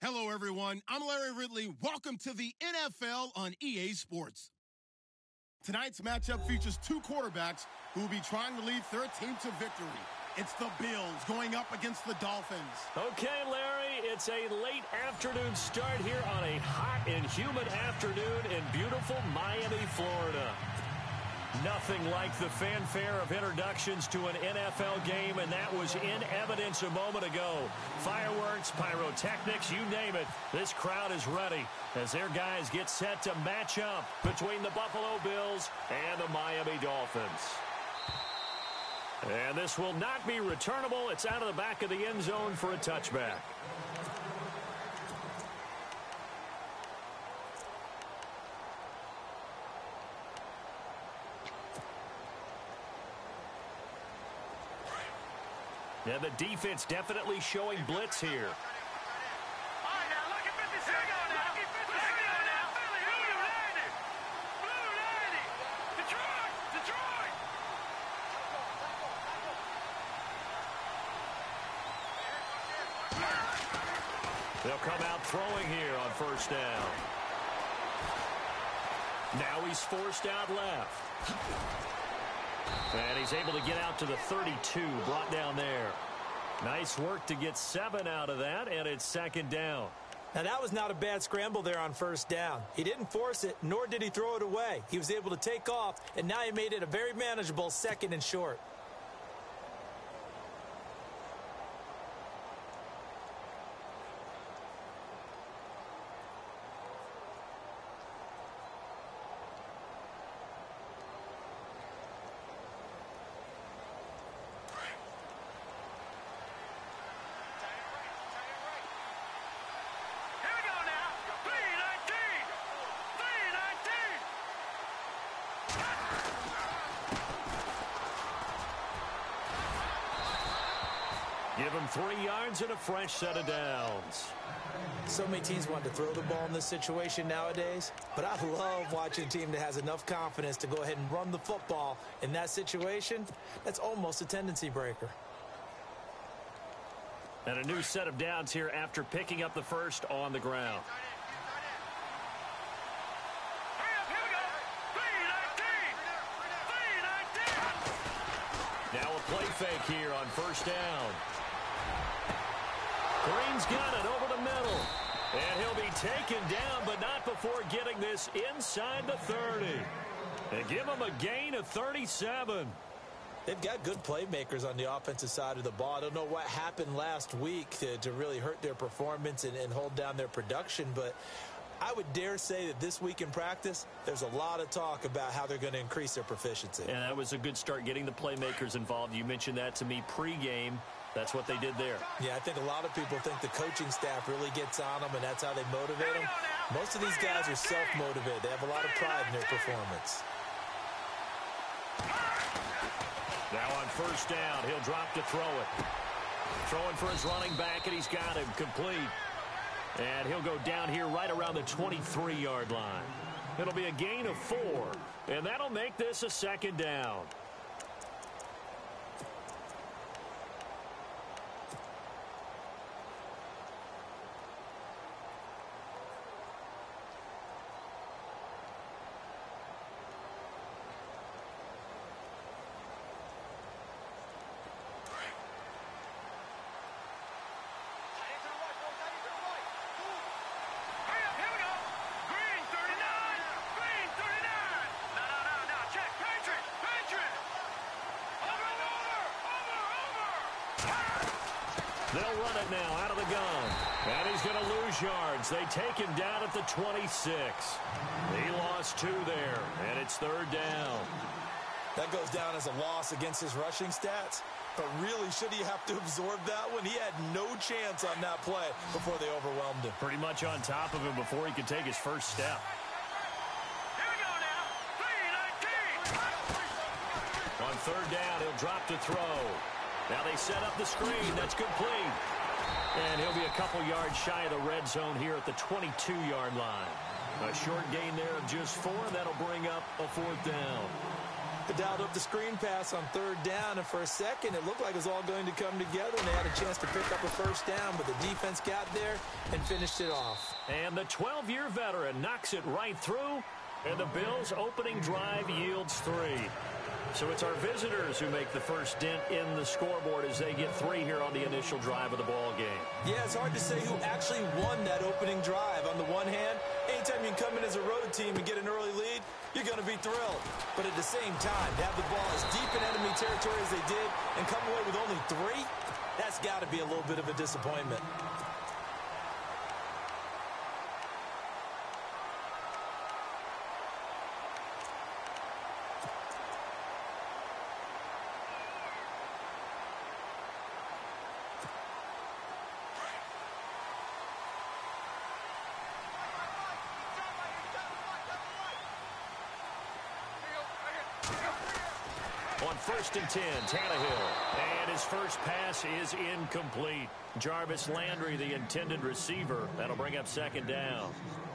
Hello, everyone. I'm Larry Ridley. Welcome to the NFL on EA Sports. Tonight's matchup features two quarterbacks who will be trying to lead their team to victory. It's the Bills going up against the Dolphins. Okay, Larry, it's a late afternoon start here on a hot and humid afternoon in beautiful Miami, Florida. Nothing like the fanfare of introductions to an NFL game, and that was in evidence a moment ago. Fireworks, pyrotechnics, you name it. This crowd is ready as their guys get set to match up between the Buffalo Bills and the Miami Dolphins. And this will not be returnable. It's out of the back of the end zone for a touchback. And the defense definitely showing blitz here. They'll come out throwing here on first down. Now he's forced out left. And he's able to get out to the 32, brought down there. Nice work to get 7 out of that, and it's second down. Now, that was not a bad scramble there on first down. He didn't force it, nor did he throw it away. He was able to take off, and now he made it a very manageable second and short. Give him 3 yards and a fresh set of downs. So many teams want to throw the ball in this situation nowadays, but I love watching a team that has enough confidence to go ahead and run the football. In that situation, that's almost a tendency breaker. And a new set of downs here after picking up the first on the ground. Now a play fake here on first down. Green's got it over the middle. And he'll be taken down, but not before getting this inside the 30. And give him a gain of 37. They've got good playmakers on the offensive side of the ball. I don't know what happened last week to really hurt their performance and hold down their production, but I would dare say that this week in practice, there's a lot of talk about how they're going to increase their proficiency. And that was a good start getting the playmakers involved. You mentioned that to me pregame. That's what they did there. Yeah, I think a lot of people think the coaching staff really gets on them, and that's how they motivate them. Most of these guys are self-motivated. They have a lot of pride in their performance. Now on first down, he'll drop to throw it. Throwing for his running back, and he's got him complete. And he'll go down here right around the 23-yard line. It'll be a gain of 4, and that'll make this a second down. They'll run it now out of the gun. And he's going to lose yards. They take him down at the 26. He lost 2 there, and it's third down. That goes down as a loss against his rushing stats. But really, should he have to absorb that one? He had no chance on that play before they overwhelmed him. Pretty much on top of him before he could take his first step. Here we go now. 3-19. On third down, he'll drop to throw. Now they set up the screen. That's complete. And he'll be a couple yards shy of the red zone here at the 22-yard line. A short gain there of just 4. That'll bring up a fourth down. Dialed up the screen pass on third down, and for a second, it looked like it was all going to come together, and they had a chance to pick up a first down, but the defense got there and finished it off. And the 12-year veteran knocks it right through, and the Bills' opening drive yields 3. So it's our visitors who make the first dent in the scoreboard as they get 3 here on the initial drive of the ball game. Yeah, it's hard to say who actually won that opening drive. On the one hand, anytime you can come in as a road team and get an early lead, you're going to be thrilled. But at the same time, to have the ball as deep in enemy territory as they did and come away with only 3, that's got to be a little bit of a disappointment. On 1st and 10, Tannehill. And his first pass is incomplete. Jarvis Landry, the intended receiver. That'll bring up 2nd down.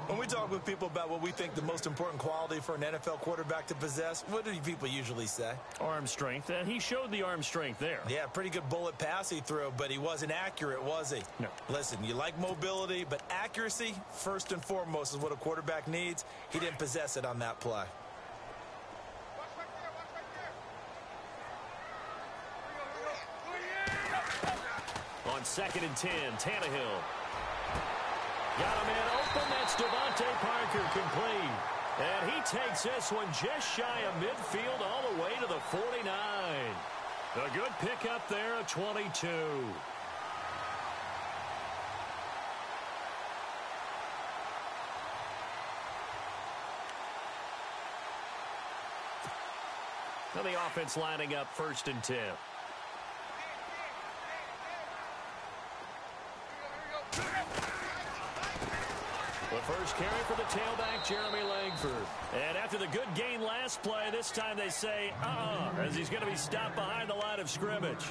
When we talk with people about what we think the most important quality for an NFL quarterback to possess, what do people usually say? Arm strength. And he showed the arm strength there. Yeah, pretty good bullet pass he threw, but he wasn't accurate, was he? No. Listen, you like mobility, but accuracy, first and foremost, is what a quarterback needs. He didn't possess it on that play. On 2nd and 10, Tannehill. Got a man open. That's Devontae Parker complete. And he takes this one just shy of midfield all the way to the 49. A good pickup there at 22. Now the offense lining up 1st and 10. The first carry for the tailback, Jeremy Langford. And after the good gain last play, this time they say, as he's going to be stopped behind the line of scrimmage.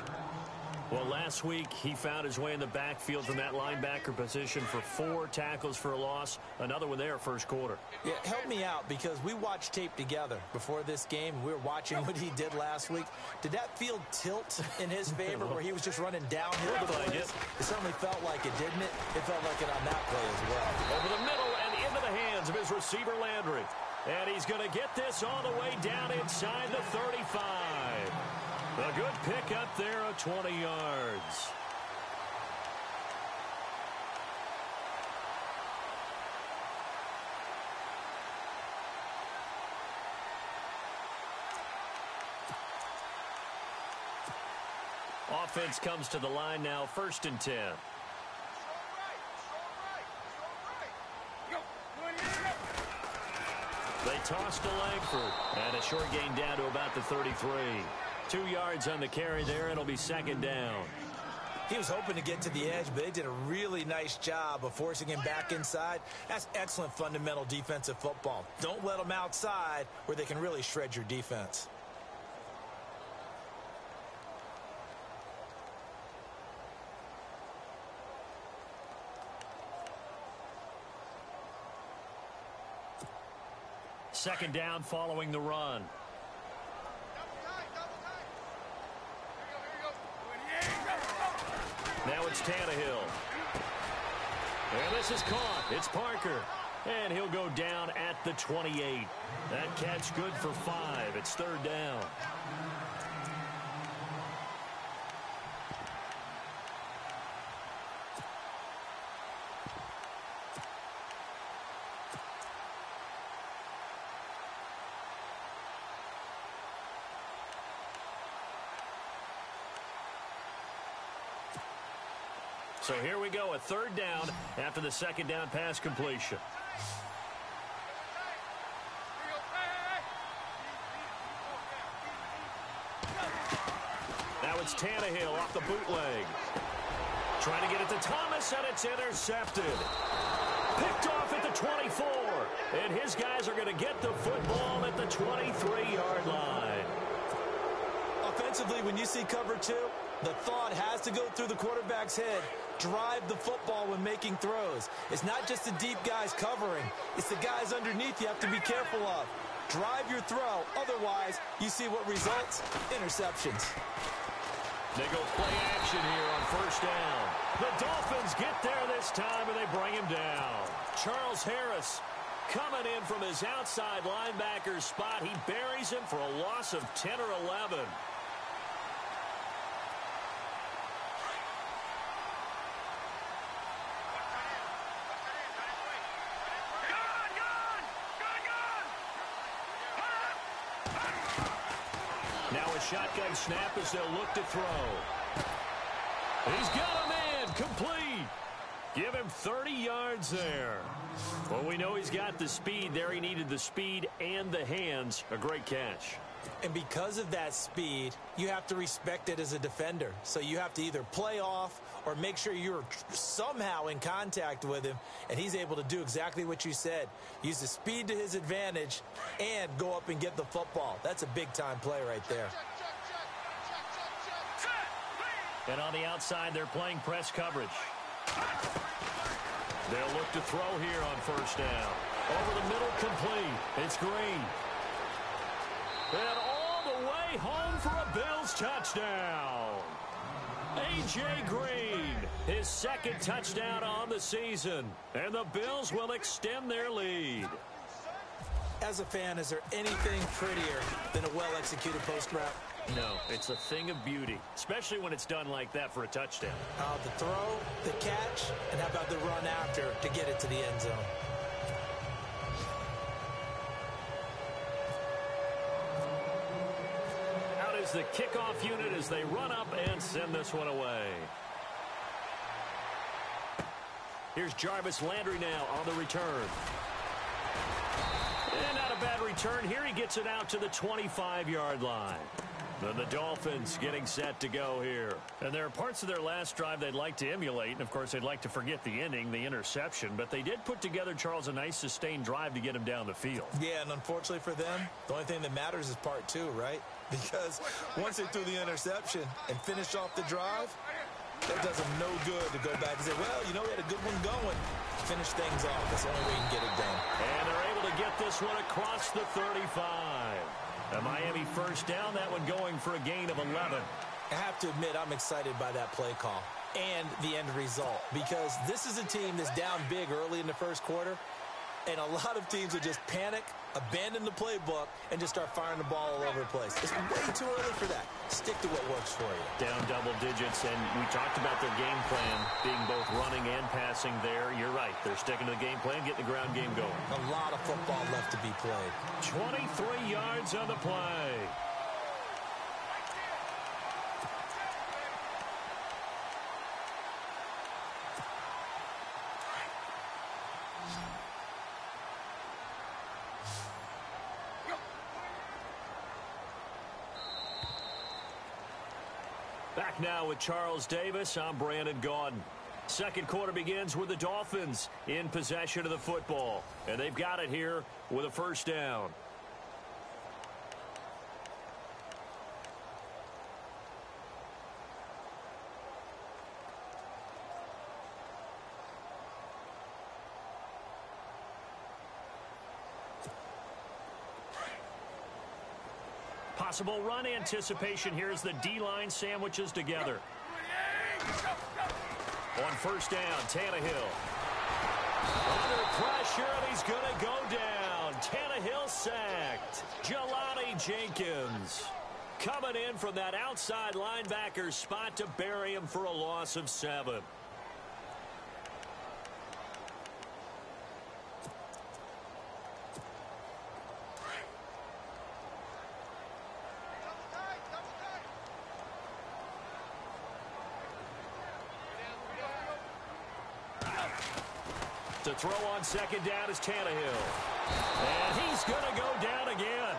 Well, last week, he found his way in the backfield from that linebacker position for 4 tackles for a loss. Another one there, first quarter. Yeah, help me out, because we watched tape together before this game. We were watching what he did last week. Did that field tilt in his favor where he was just running downhill? It certainly felt like it, didn't it? It felt like it on that play as well. Over the middle and into the hands of his receiver, Landry. And he's going to get this all the way down inside the 35. A good pickup there at 20 yards. Offense comes to the line now, 1st and 10. They toss to Langford, and a short gain down to about the 33. 2 yards on the carry there. It'll be 2nd down. He was hoping to get to the edge, but they did a really nice job of forcing him back inside. That's excellent fundamental defensive football. Don't let them outside where they can really shred your defense. Second down following the run. Now it's Tannehill. And this is caught. It's Parker. And he'll go down at the 28. That catch good for 5. It's 3rd down. So here we go, a 3rd down after the 2nd down pass completion. Now it's Tannehill off the bootleg. Trying to get it to Thomas, and it's intercepted. Picked off at the 24. And his guys are going to get the football at the 23-yard line. Offensively, when you see cover 2, the thought has to go through the quarterback's head. Drive the football when making throws. It's not just the deep guys covering. It's the guys underneath you have to be careful of. drive your throw. Otherwise, you see what results? Interceptions. They go play action here on first down. The Dolphins get there this time, and they bring him down. Charles Harris coming in from his outside linebacker spot. He buries him for a loss of 10 or 11. Now a shotgun snap as they'll look to throw. He's got him in. Complete. Give him 30 yards there. Well, we know he's got the speed there. He needed the speed and the hands. A great catch. And because of that speed, you have to respect it as a defender. So you have to either play off or make sure you're somehow in contact with him. And he's able to do exactly what you said. Use the speed to his advantage and go up and get the football. That's a big-time play right there. And on the outside, they're playing press coverage. They'll look to throw here on first down. Over the middle, complete. It's Green. And all the way home for a Bills touchdown. A.J. Green, his second touchdown on the season. And the Bills will extend their lead. As a fan, is there anything prettier than a well-executed post route? No, it's a thing of beauty, especially when it's done like that for a touchdown. The throw, the catch, and how about the run after to get it to the end zone? Out is the kickoff unit as they run up and send this one away. Here's Jarvis Landry now on the return. And not a bad return here. He gets it out to the 25-yard line. Then the Dolphins getting set to go here. And there are parts of their last drive they'd like to emulate. And, of course, they'd like to forget the ending, the interception. But they did put together, Charles, a nice sustained drive to get him down the field. Yeah, and unfortunately for them, the only thing that matters is part two, right? Because once they threw the interception and finished off the drive, that does them no good to go back and say, well, you know, we had a good one going. Finish things off. That's the only way you can get it done. And they're able to get this one across the 35. A Miami first down, that one going for a gain of 11. I have to admit, I'm excited by that play call and the end result because this is a team that's down big early in the first quarter, and a lot of teams will just panic, abandon the playbook, and just start firing the ball all over the place. It's way too early for that. Stick to what works for you. Down double digits, and we talked about their game plan being both running and passing there. You're right. They're sticking to the game plan, getting the ground game going. A lot of football left to be played. 23 yards on the play. Back now with Charles Davis. I'm Brandon Gaudin. Second quarter begins with the Dolphins in possession of the football. And they've got it here with a first down. Possible run anticipation here as the D-line sandwiches together. On first down, Tannehill. Under pressure, and he's going to go down. Tannehill sacked. Jelani Jenkins coming in from that outside linebacker spot to bury him for a loss of 7. To throw on second down is Tannehill. And he's going to go down again.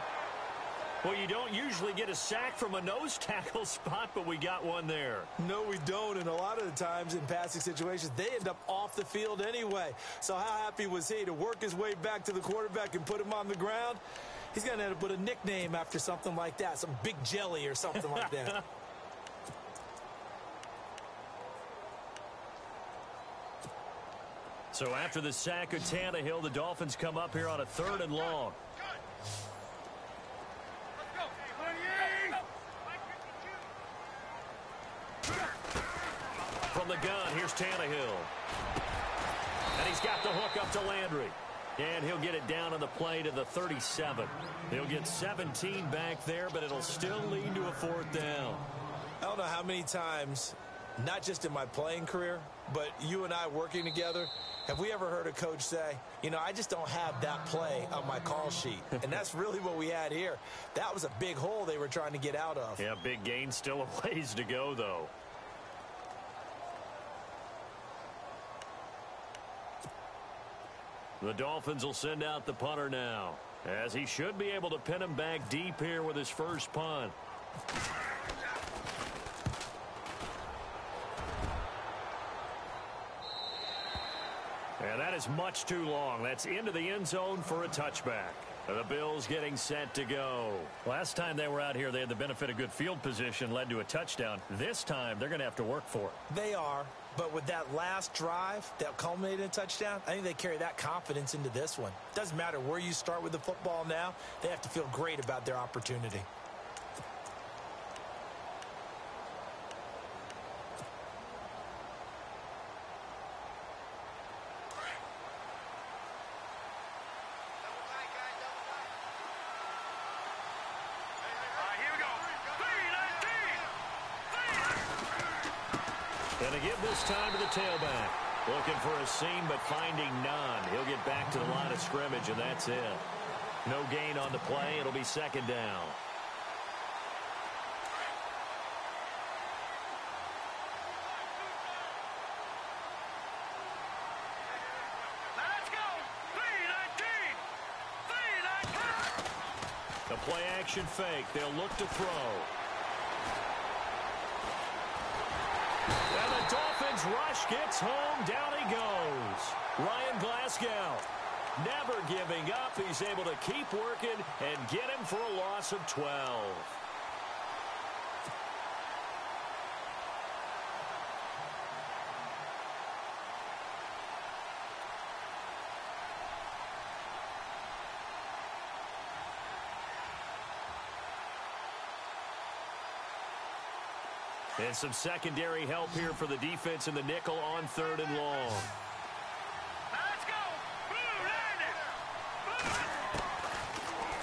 Well, you don't usually get a sack from a nose tackle spot, but we got one there. No, we don't. And a lot of the times in passing situations, they end up off the field anyway. So how happy was he to work his way back to the quarterback and put him on the ground? He's going to end up with a nickname after something like that, some Big Jelly or something like that. So after the sack of Tannehill, the Dolphins come up here on a 3rd and long. From the gun, here's Tannehill. And he's got the hook up to Landry. And he'll get it down on the play to the 37. He'll get 17 back there, but it'll still lead to a 4th down. I don't know how many times, not just in my playing career, but you and I working together, have we ever heard a coach say, you know, I just don't have that play on my call sheet. And that's really what we had here. That was a big hole they were trying to get out of. Yeah, big gain, still a ways to go, though. The Dolphins will send out the punter now, as he should be able to pin him back deep here with his first punt. And that is much too long. That's into the end zone for a touchback. The Bills getting set to go. Last time they were out here, they had the benefit of good field position, led to a touchdown. This time, they're going to have to work for it. They are, but with that last drive that culminated in a touchdown, I think they carry that confidence into this one. Doesn't matter where you start with the football now, they have to feel great about their opportunity. Gonna give this time to the tailback. Looking for a seam, but finding none. He'll get back to the line of scrimmage, and that's it. No gain on the play. It'll be 2nd down. Let's go! 3-19! 3-19! The play action fake. They'll look to throw. And the Dolphins rush gets home. Down he goes. Ryan Glasgow never giving up. He's able to keep working and get him for a loss of 12. And some secondary help here for the defense in the nickel on 3rd and long. Let's go!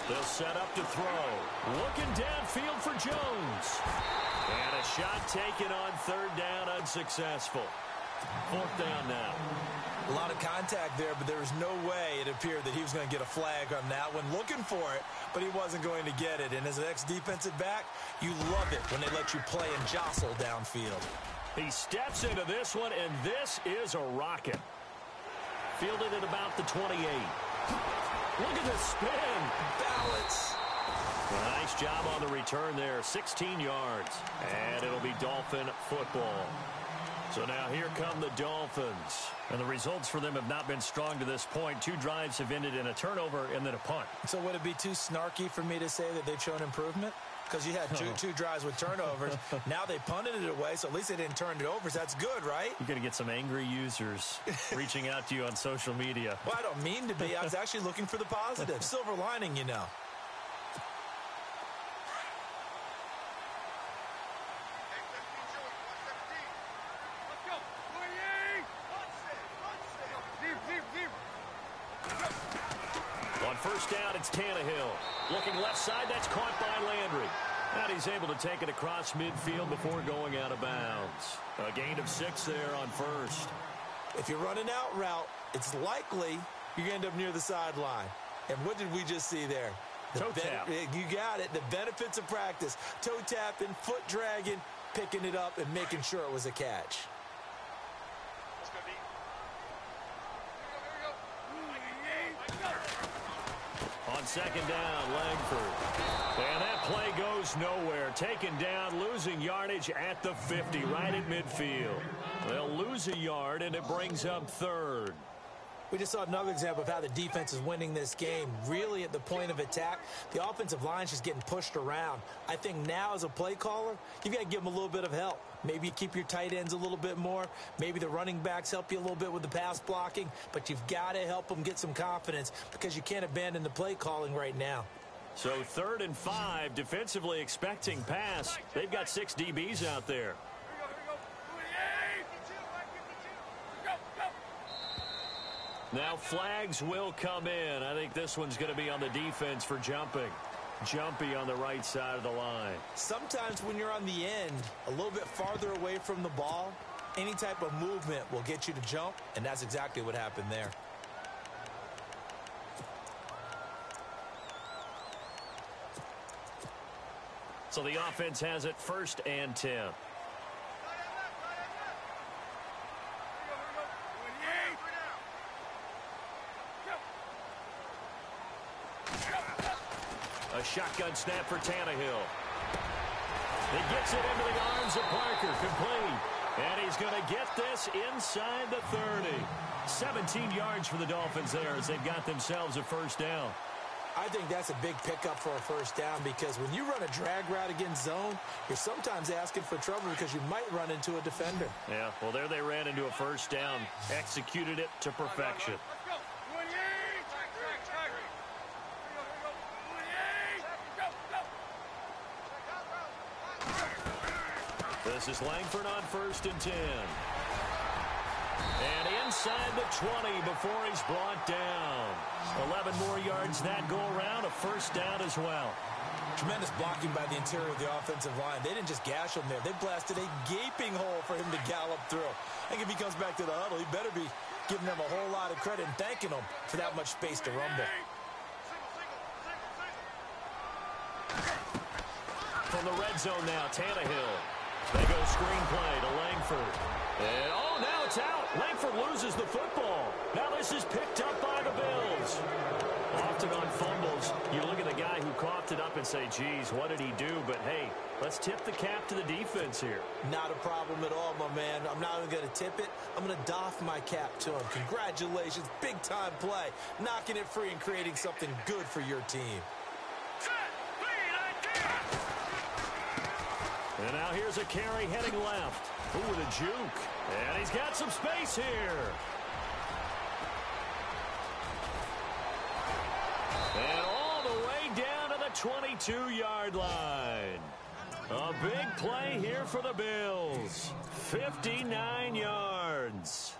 They'll set up to throw. Looking downfield for Jones. And a shot taken on 3rd down, unsuccessful. 4th down now. A lot of contact there, but there was no way it appeared that he was going to get a flag on that one. Looking for it, but he wasn't going to get it. And as an ex-defensive back, you love it when they let you play and jostle downfield. He steps into this one, and this is a rocket. Fielded at about the 28. Look at the spin. Balance. Nice job on the return there. 16 yards. And it'll be Dolphin football. So now here come the Dolphins. And the results for them have not been strong to this point. 2 drives have ended in a turnover and then a punt. So would it be too snarky for me to say that they've shown improvement? Because you had two drives with turnovers. Now they punted it away, so at least they didn't turn it over. So that's good, right? You're going to get some angry users reaching out to you on social media. Well, I don't mean to be. I was actually looking for the positive. Silver lining, you know. On 1st down, it's Tannehill. Looking left side, that's caught by Landry. And he's able to take it across midfield before going out of bounds. A gain of 6 there on 1st. If you run an out route, it's likely you're going to end up near the sideline. And what did we just see there? Toe tap. You got it. The benefits of practice. Toe tapping, foot dragging, picking it up, and making sure it was a catch. On 2nd down, Langford. And that play goes nowhere. Taken down, losing yardage at the 50, right at midfield. They'll lose a yard, and it brings up 3rd. We just saw another example of how the defense is winning this game. Really at the point of attack, the offensive line is just getting pushed around. I think now as a play caller, you've got to give them a little bit of help. Maybe you keep your tight ends a little bit more. Maybe the running backs help you a little bit with the pass blocking. But you've got to help them get some confidence because you can't abandon the play calling right now. So 3rd and 5, defensively expecting pass. They've got 6 DBs out there. Now flags will come in. I think this one's going to be on the defense for jumping. Jumpy on the right side of the line. Sometimes when you're on the end, a little bit farther away from the ball, any type of movement will get you to jump, and that's exactly what happened there. So the offense has it 1st and 10. A shotgun snap for Tannehill. He gets it into the arms of Parker, complete. And he's going to get this inside the 30. 17 yards for the Dolphins there as they've got themselves a 1st down. I think that's a big pickup for a 1st down because when you run a drag route against zone, you're sometimes asking for trouble because you might run into a defender. Yeah, well, there they ran into a 1st down. Executed it to perfection. This is Langford on 1st and 10. And inside the 20 before he's brought down. 11 more yards that go around, a 1st down as well. Tremendous blocking by the interior of the offensive line. They didn't just gash him there. They blasted a gaping hole for him to gallop through. I think if he comes back to the huddle, he better be giving them a whole lot of credit and thanking them for that much space to rumble. From the red zone now, Tannehill. They go screenplay to Langford. And, oh, now it's out. Langford loses the football. Now this is picked up by the Bills. Often on fumbles, you look at the guy who coughed it up and say, geez, what did he do? But, hey, let's tip the cap to the defense here. Not a problem at all, my man. I'm not even going to tip it. I'm going to doff my cap to him. Congratulations. Big-time play. Knocking it free and creating something good for your team. And now here's a carry heading left. Ooh, with a juke. And he's got some space here. And all the way down to the 22-yard line. A big play here for the Bills. 59 yards.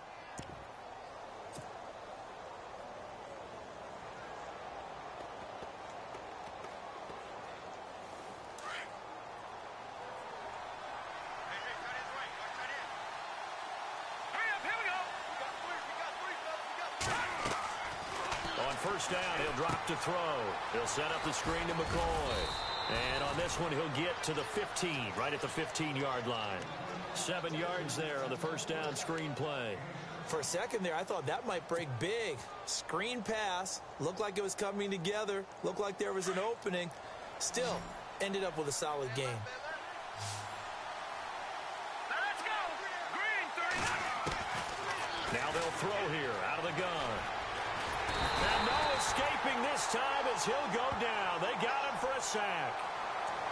First down, he'll drop to throw. He'll set up the screen to McCoy. And on this one, he'll get to the 15, right at the 15-yard line. 7 yards there on the 1st down screen play. For a second there, I thought that might break big. Screen pass. Looked like it was coming together. Looked like there was an opening. Still, ended up with a solid game. Let's go! Green 30. Now they'll throw here out of the gun. And no escaping this time as he'll go down. They got him for a sack.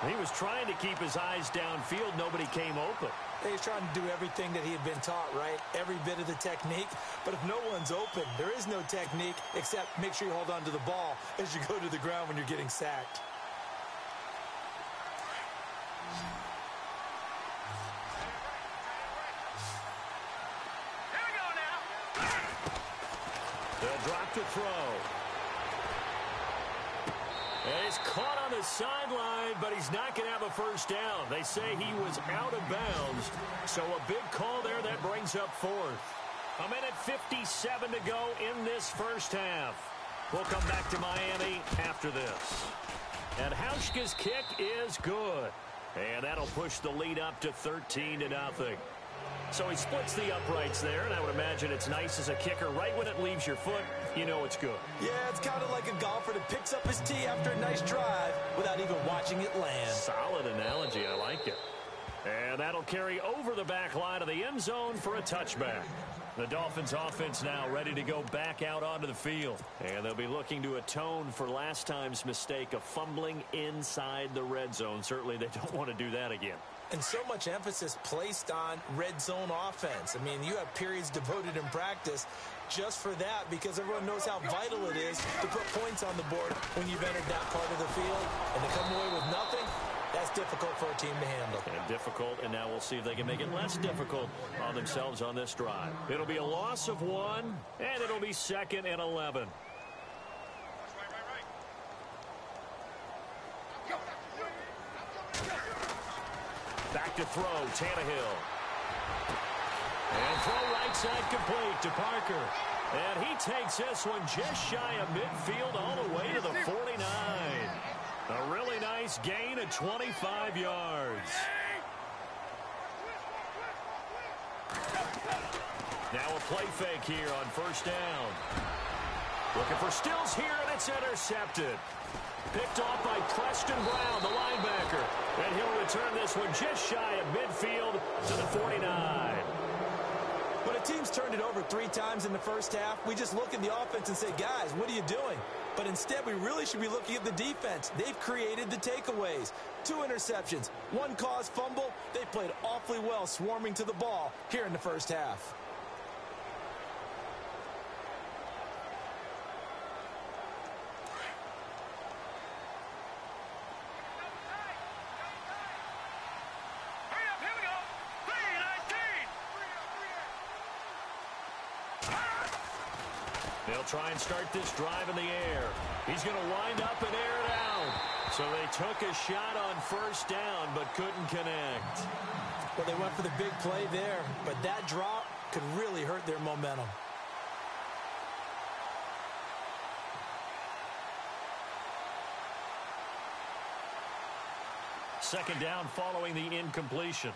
He was trying to keep his eyes downfield. Nobody came open. He's trying to do everything that he had been taught, right? Every bit of the technique. But if no one's open, there is no technique except make sure you hold on to the ball as you go to the ground when you're getting sacked. Here we go now. They'll drop to throw. And he's caught on the sideline, but he's not going to have a first down. They say he was out of bounds. So a big call there that brings up 4th. A minute 57 to go in this first half. We'll come back to Miami after this. And Hauschka's kick is good. And that'll push the lead up to 13-0. So he splits the uprights there, and I would imagine it's nice as a kicker. Right when it leaves your foot, you know it's good. Yeah, it's kind of like a golfer that picks up his tee after a nice drive without even watching it land. Solid analogy. I like it. And that'll carry over the back line of the end zone for a touchback. The Dolphins offense now ready to go back out onto the field. And they'll be looking to atone for last time's mistake of fumbling inside the red zone. Certainly they don't want to do that again. And so much emphasis placed on red zone offense. I mean, you have periods devoted in practice just for that because everyone knows how vital it is to put points on the board when you've entered that part of the field. And to come away with nothing, That's difficult for a team to handle. And difficult, and now we'll see if they can make it less difficult on themselves on this drive. It'll be a loss of 1, and it'll be 2nd and 11. Back to throw, Tannehill. And throw right side complete to Parker. And he takes this one just shy of midfield all the way to the 49. A really nice gain of 25 yards. Now a play fake here on first down. Looking for Stills here, and it's intercepted. Picked off by Preston Brown, the linebacker. And he'll return this one just shy of midfield to the 49. When a team's turned it over 3 times in the first half, we just look at the offense and say, guys, what are you doing? But instead, we really should be looking at the defense. They've created the takeaways. 2 interceptions, 1 caused fumble. They played awfully well swarming to the ball here in the first half. They'll try and start this drive in the air. He's going to wind up and air it out. So they took a shot on first down but couldn't connect. Well, they went for the big play there, but that drop could really hurt their momentum. Second down following the incompletion.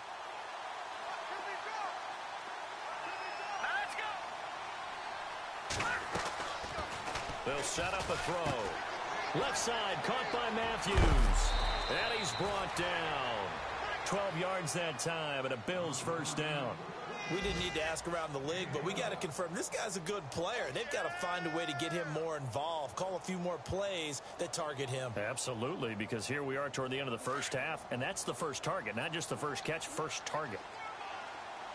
They'll set up a throw. Left side caught by Matthews. And he's brought down. 12 yards that time and a Bills first down. We didn't need to ask around the league, but we got to confirm this guy's a good player. They've got to find a way to get him more involved, call a few more plays that target him. Absolutely, because here we are toward the end of the first half, and that's the first target, not just the first catch, first target.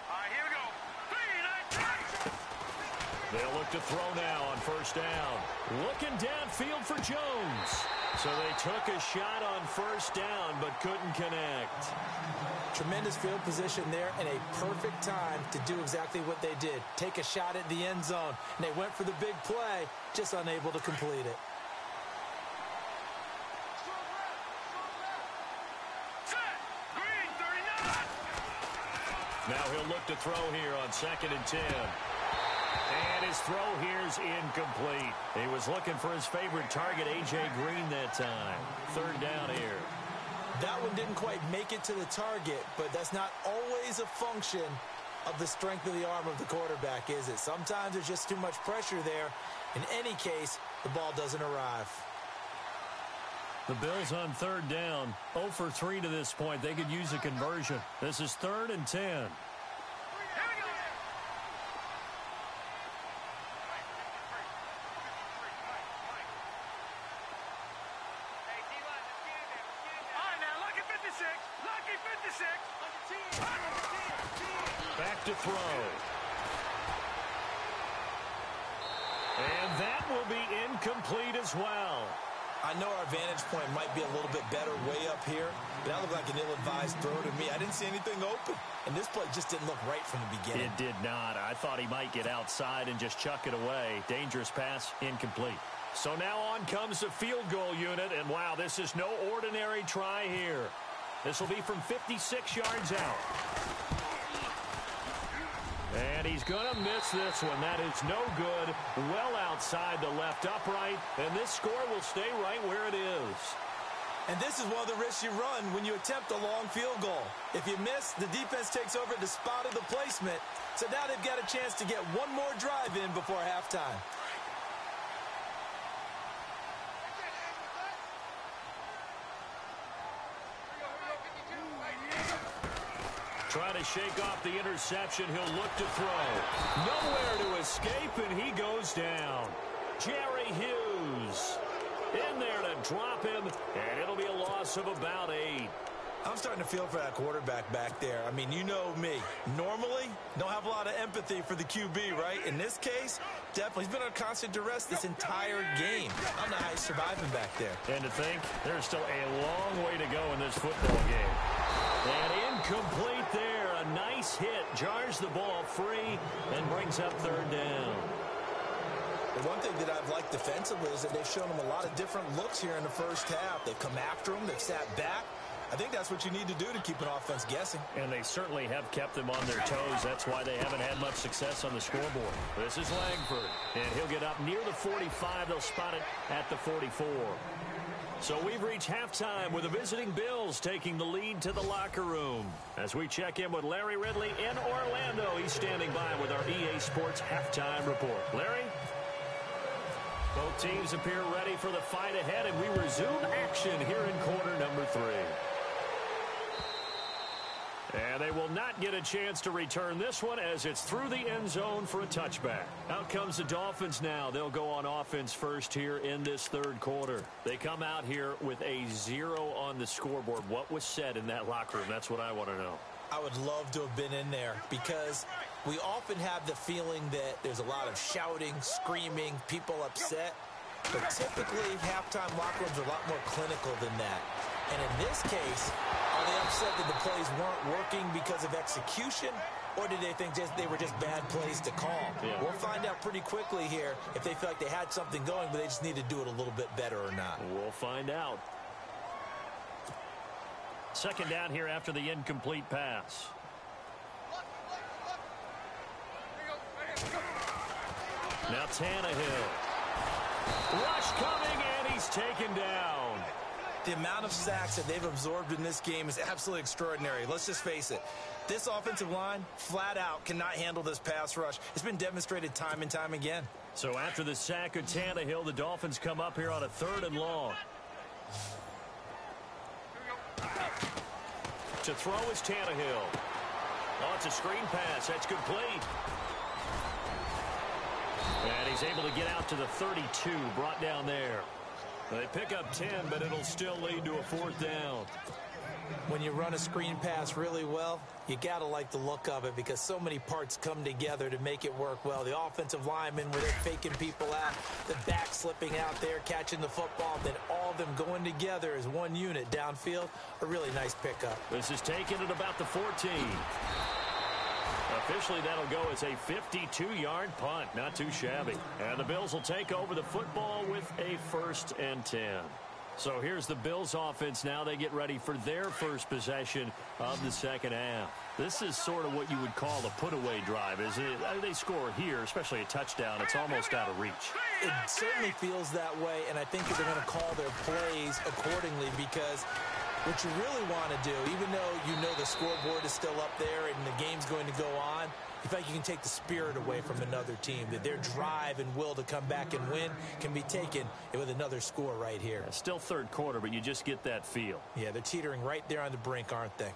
All right, here we go. 3, 9, 10. They'll look to throw now on first down. Looking downfield for Jones. So they took a shot on first down but couldn't connect. Tremendous field position there and a perfect time to do exactly what they did. Take a shot at the end zone. And they went for the big play, just unable to complete it. Set. Green, 39. Now he'll look to throw here on 2nd and 10. And his throw here's incomplete. He was looking for his favorite target, A.J. Green, that time. Third down here. That one didn't quite make it to the target, but that's not always a function of the strength of the arm of the quarterback, is it? Sometimes there's just too much pressure there. In any case, the ball doesn't arrive. The Bills on third down, 0 for 3 to this point. They could use a conversion. This is 3rd and 10. Back to throw. And that will be incomplete as well. I know our vantage point might be a little bit better way up here, but that looked like an ill-advised throw to me. I didn't see anything open, and this play just didn't look right from the beginning. It did not. I thought he might get outside and just chuck it away. Dangerous pass, incomplete. So now on comes the field goal unit, and wow, this is no ordinary try here. This will be from 56 yards out. And he's going to miss this one. That is no good. Well outside the left upright. And this score will stay right where it is. And this is one of the risks you run when you attempt a long field goal. If you miss, the defense takes over at the spot of the placement. So now they've got a chance to get one more drive in before halftime. Trying to shake off the interception. He'll look to throw. Nowhere to escape, and he goes down. Jerry Hughes in there to drop him, and it'll be a loss of about 8. I'm starting to feel for that quarterback back there. I mean, you know me. Normally, don't have a lot of empathy for the QB, right? In this case, definitely. He's been under constant duress this entire game. I don't know how he's surviving back there. And to think, there's still a long way to go in this football game. And incomplete there. A nice hit. Jars the ball free and brings up third down. The one thing that I've liked defensively is that they've shown him a lot of different looks here in the first half. They've come after him. They've sat back. I think that's what you need to do to keep an offense guessing. And they certainly have kept them on their toes. That's why they haven't had much success on the scoreboard. This is Langford, and he'll get up near the 45. They'll spot it at the 44. So we've reached halftime with the visiting Bills taking the lead to the locker room. As we check in with Larry Ridley in Orlando, he's standing by with our EA Sports halftime report. Larry? Both teams appear ready for the fight ahead, and we resume action here in quarter number 3. And they will not get a chance to return this one as it's through the end zone for a touchback. Out comes the Dolphins now. They'll go on offense first here in this third quarter. They come out here with a 0 on the scoreboard. What was said in that locker room? That's what I want to know. I would love to have been in there because we often have the feeling that there's a lot of shouting, screaming, people upset. But typically, halftime locker rooms are a lot more clinical than that. And in this case, are they upset that the plays weren't working because of execution, or did they think they were just bad plays to call? Yeah. We'll find out pretty quickly here if they feel like they had something going, but they just need to do it a little bit better or not. We'll find out. Second down here after the incomplete pass. Now Tannehill. Rush coming, and he's taken down. The amount of sacks that they've absorbed in this game is absolutely extraordinary. Let's just face it. This offensive line, flat out, cannot handle this pass rush. It's been demonstrated time and time again. So after the sack of Tannehill, the Dolphins come up here on a 3rd and long. To throw is Tannehill. Oh, it's a screen pass. That's complete. And he's able to get out to the 32, brought down there. They pick up 10, but it'll still lead to a 4th down. When you run a screen pass really well, you got to like the look of it because so many parts come together to make it work well. The offensive linemen, where they're faking people out, the back slipping out there, catching the football, then all of them going together as one unit downfield. A really nice pickup. This is taken at about the 14. Officially, that'll go as a 52-yard punt. Not too shabby. And the Bills will take over the football with a 1st and 10. So here's the Bills offense now. They get ready for their first possession of the second half. This is sort of what you would call a put-away drive, isn't it? They score here, especially a touchdown. It's almost out of reach. It certainly feels that way, and I think that they're going to call their plays accordingly because what you really want to do, even though you know the scoreboard is still up there and the game's going to go on, you feel like you can take the spirit away from another team, that their drive and will to come back and win can be taken with another score right here. Yeah, still third quarter, but you just get that feel. Yeah, they're teetering right there on the brink, aren't they?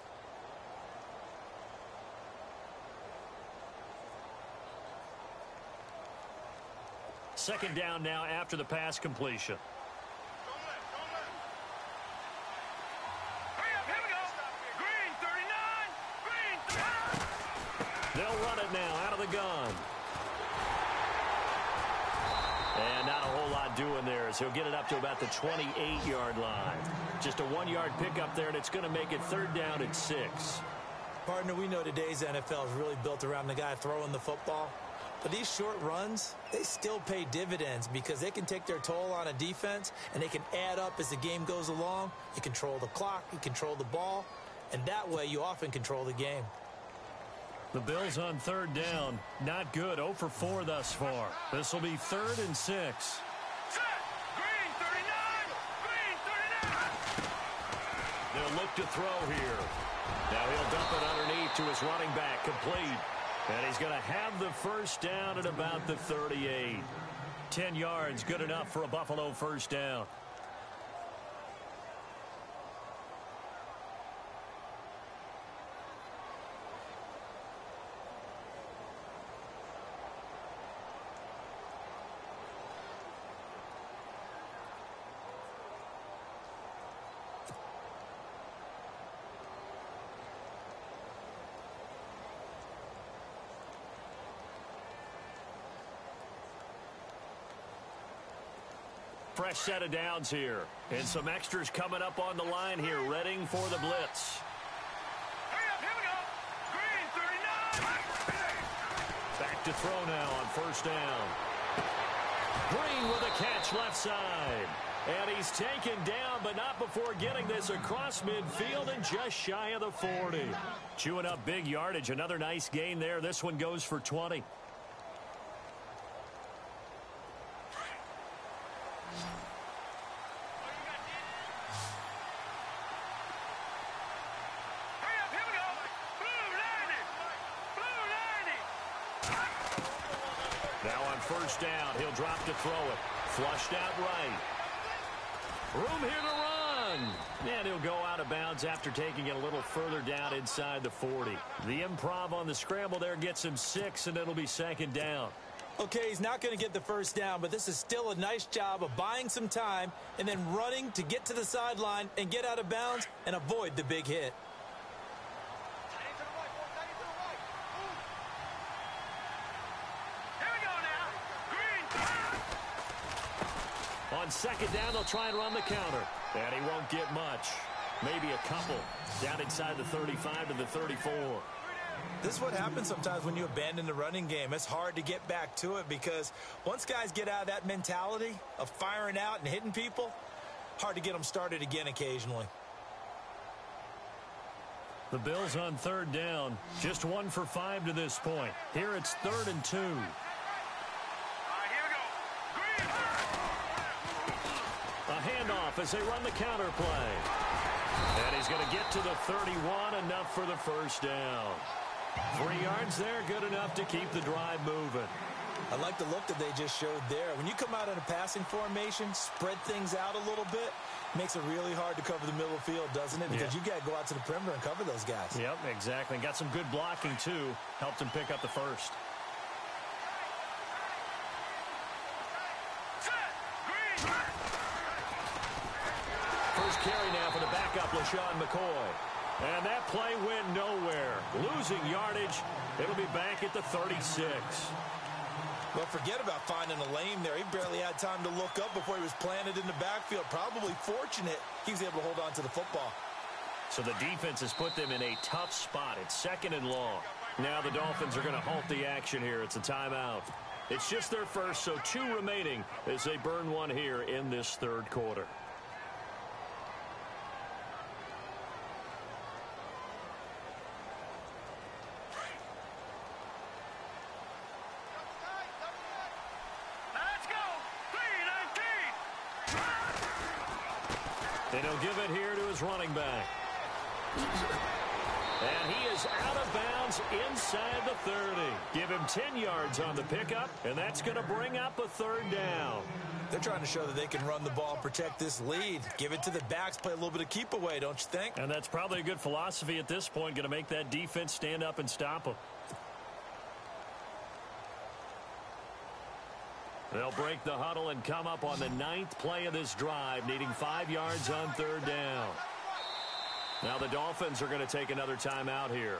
Second down now after the pass completion. They'll run it now out of the gun. And not a whole lot doing there as he'll get it up to about the 28-yard line. Just a 1-yard pickup there, and it's going to make it 3rd down at 6. Partner, we know today's NFL is really built around the guy throwing the football. But these short runs, they still pay dividends because they can take their toll on a defense, and they can add up as the game goes along. You control the clock, you control the ball, and that way you often control the game. The Bills on 3rd down. Not good. 0 for 4 thus far. This will be 3rd and 6. Set! Green 39! Green 39! They'll look to throw here. Now he'll dump it underneath to his running back. Complete. And he's going to have the first down at about the 38. 10 yards, good enough for a Buffalo first down. Fresh set of downs here. And some extras coming up on the line here, readying for the blitz. Hurry up, here we go. Green 39. Back to throw now on first down. Green with a catch left side. And he's taken down, but not before getting this across midfield and just shy of the 40. Chewing up big yardage. Another nice gain there. This one goes for 20. Hurry up, here we go. Blue 90. Blue 90. Now on first down, he'll drop to throw it. Flushed out right. Room here to run. And he'll go out of bounds after taking it a little further down inside the 40. The improv on the scramble there gets him 6, and it'll be second down. Okay, he's not going to get the first down, but this is still a nice job of buying some time and then running to get to the sideline and get out of bounds and avoid the big hit. Here we go now. Green. On second down, they'll try and run the counter. And he won't get much. Maybe a couple. Down inside the 35 to the 34. This is what happens sometimes when you abandon the running game. It's hard to get back to it because once guys get out of that mentality of firing out and hitting people, hard to get them started again occasionally. The Bills on third down. Just 1 for 5 to this point. Here it's 3rd and 2. All right, here we go. Green. A handoff as they run the counter play. And he's going to get to the 31, enough for the first down. 3 yards there, good enough to keep the drive moving. I like the look that they just showed there. When you come out in a passing formation, spread things out a little bit, makes it really hard to cover the middle of the field, doesn't it? Because you got to go out to the perimeter and cover those guys. Yep, exactly. Got some good blocking, too. Helped him pick up the first. Set. Green. First carry now for the backup, Shaun McCoy. And that play went nowhere. Losing yardage. It'll be back at the 36. Well, forget about finding a lane there. He barely had time to look up before he was planted in the backfield. Probably fortunate he was able to hold on to the football. So the defense has put them in a tough spot. It's 2nd and long. Now the Dolphins are going to halt the action here. It's a timeout. It's just their first, so 2 remaining as they burn one here in this 3rd quarter. Let's go. 3-19. And he'll give it here to his running back. And he is out of bounds inside the 30. Give him 10 yards on the pickup, and that's going to bring up a 3rd down. They're trying to show that they can run the ball, protect this lead. Give it to the backs, play a little bit of keep away, don't you think? And that's probably a good philosophy at this point, going to make that defense stand up and stop them. They'll break the huddle and come up on the 9th play of this drive, needing 5 yards on 3rd down. Now the Dolphins are going to take another timeout here.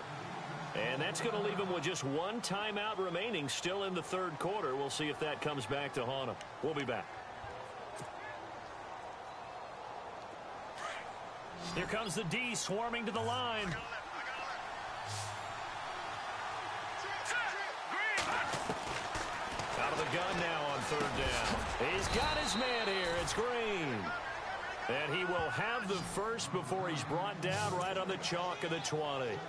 And that's going to leave them with just 1 timeout remaining still in the 3rd quarter. We'll see if that comes back to haunt them. We'll be back. Here comes the D swarming to the line. Out of the gun now on 3rd down. He's got his man here. It's Green. And he will have the first before he's brought down right on the chalk of the 20.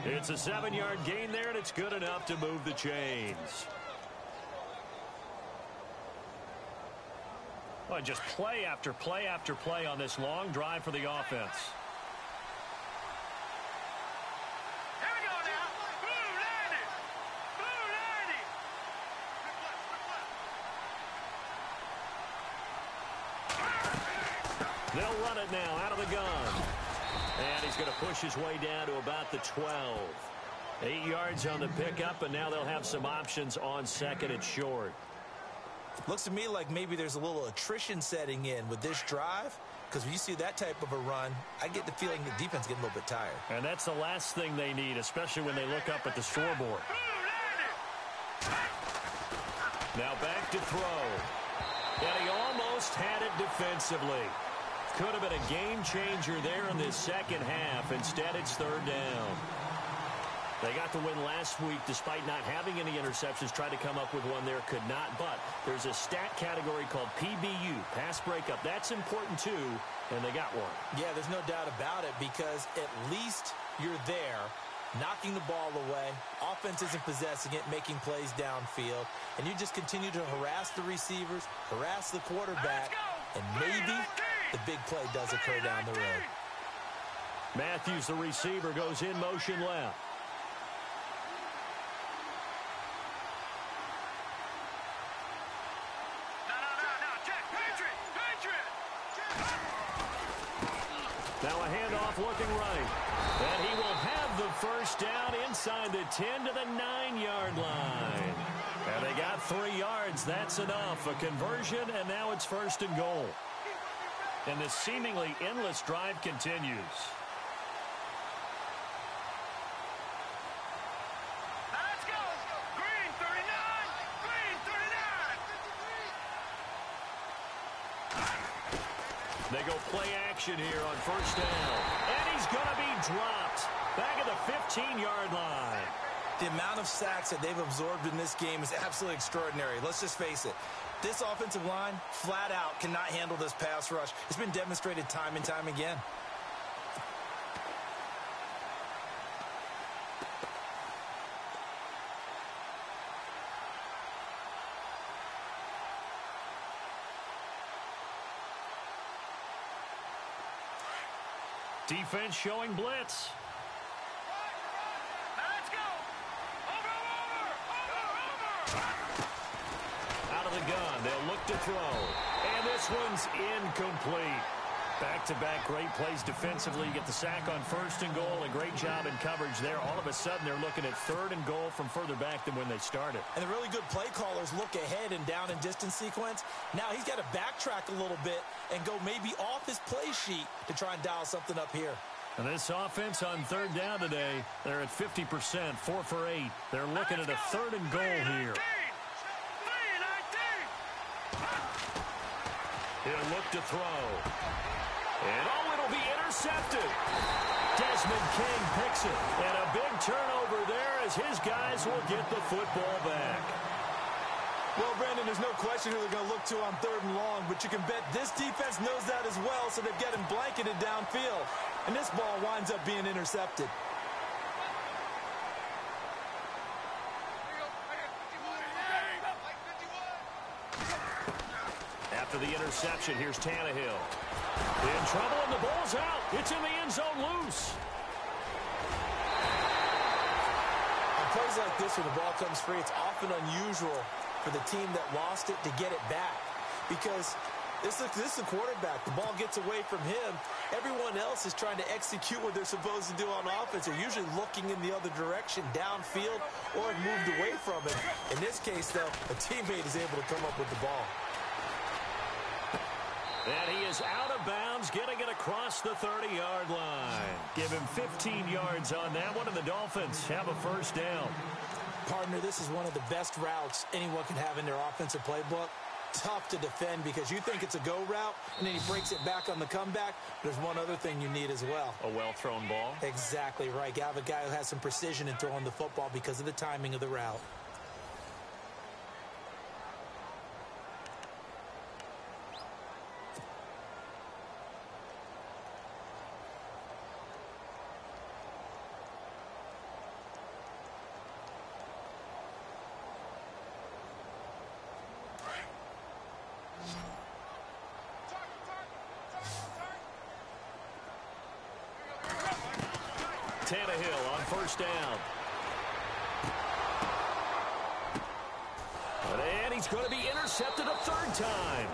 It's a 7-yard gain there, and it's good enough to move the chains. Well, just play after play after play on this long drive for the offense. Here we go now. Blue 90. Blue 90. They'll run it now out of the gun. And he's going to push his way down to about the 12. 8 yards on the pickup, and now they'll have some options on 2nd and short. Looks to me like maybe there's a little attrition setting in with this drive, because when you see that type of a run, I get the feeling the defense getting a little bit tired. And that's the last thing they need, especially when they look up at the scoreboard. Now back to throw. And he almost defensively. Could have been a game changer there in this second half. Instead, it's third down. They got the win last week despite not having any interceptions. Tried to come up with one there, could not. But there's a stat category called PBU, pass breakup. That's important too, and they got one. Yeah, there's no doubt about it because at least you're there, knocking the ball away. Offense isn't possessing it, making plays downfield. And you just continue to harass the receivers, harass the quarterback, and maybe the big play does occur down the road. Matthews, the receiver, goes in motion left. Now a handoff looking right. And he will have the first down inside the 10 to the 9-yard line. And they got 3 yards. That's enough. A conversion, and now it's first and goal. And the seemingly endless drive continues. Let's go. Green 39. Green 39. They go play action here on first down. And he's going to be dropped back at the 15-yard line. The amount of sacks that they've absorbed in this game is absolutely extraordinary. Let's just face it. This offensive line, flat out, cannot handle this pass rush. It's been demonstrated time and time again. Defense showing blitz. Let's go. Over. Out of the gun, they'll look to throw. And this one's incomplete. Back-to-back great plays defensively. You get the sack on first and goal. A great job in coverage there. All of a sudden, they're looking at third and goal from further back than when they started. And the really good play callers look ahead and down and distance sequence. Now he's got to backtrack a little bit and go maybe off his play sheet to try and dial something up here. And this offense on third down today, they're at 50%, 4 for 8. They're looking at a third and goal here. He'll look to throw. And it'll be intercepted. Desmond King picks it. And a big turnover there as his guys will get the football back. Well, Brandon, there's no question who they're going to look to on third and long, but you can bet this defense knows that as well, so they've got him blanketed downfield. And this ball winds up being intercepted. After the interception, here's Tannehill. In trouble, and the ball's out. It's in the end zone loose. On plays like this where the ball comes free, it's often unusual for the team that lost it to get it back. Because this is a quarterback. The ball gets away from him. Everyone else is trying to execute what they're supposed to do on offense. They're usually looking in the other direction, downfield, or moved away from it. In this case, though, a teammate is able to come up with the ball. And he is out of bounds, getting it across the 30-yard line. Give him 15 yards on that one, and the Dolphins have a first down. Partner, this is one of the best routes anyone can have in their offensive playbook. Tough to defend because you think it's a go route, and then he breaks it back on the comeback. There's one other thing you need as well. A well-thrown ball. Exactly right. You have a guy who has some precision in throwing the football because of the timing of the route. Tannehill on first down. And he's going to be intercepted a third time.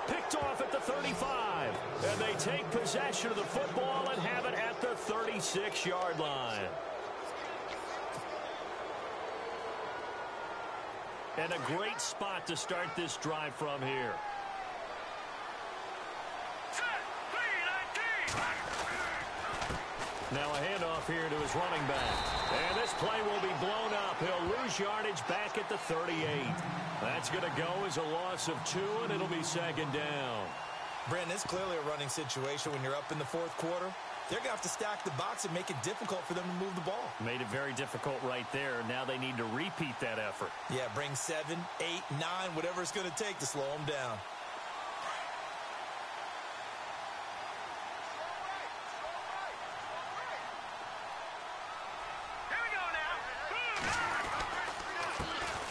Picked off at the 35. And they take possession of the football and have it at the 36-yard line. And a great spot to start this drive from here. Now a handoff off here to his running back. And this play will be blown up. He'll lose yardage back at the 38. That's going to go as a loss of 2, and it'll be second down. Brandon, it's clearly a running situation when you're up in the fourth quarter. They're going to have to stack the box and make it difficult for them to move the ball. Made it very difficult right there. Now they need to repeat that effort. Yeah, bring 7, 8, 9, whatever it's going to take to slow them down.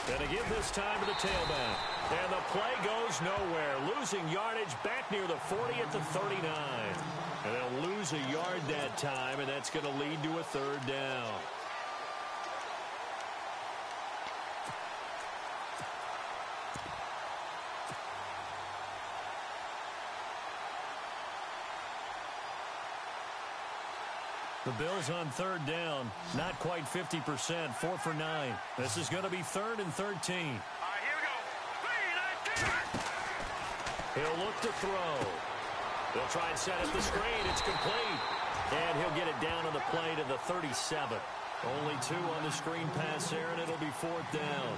And to give this time to the tailback. And the play goes nowhere. Losing yardage back near the 40 at the 39. And they'll lose a yard that time, and that's going to lead to a third down. The Bills on third down, not quite 50%, 4 for 9. This is going to be 3rd and 13. All right, here we go. 3, 19. He'll look to throw. They'll try and set up the screen. It's complete. And he'll get it down on the play to the 37. Only 2 on the screen pass there, and it'll be 4th down.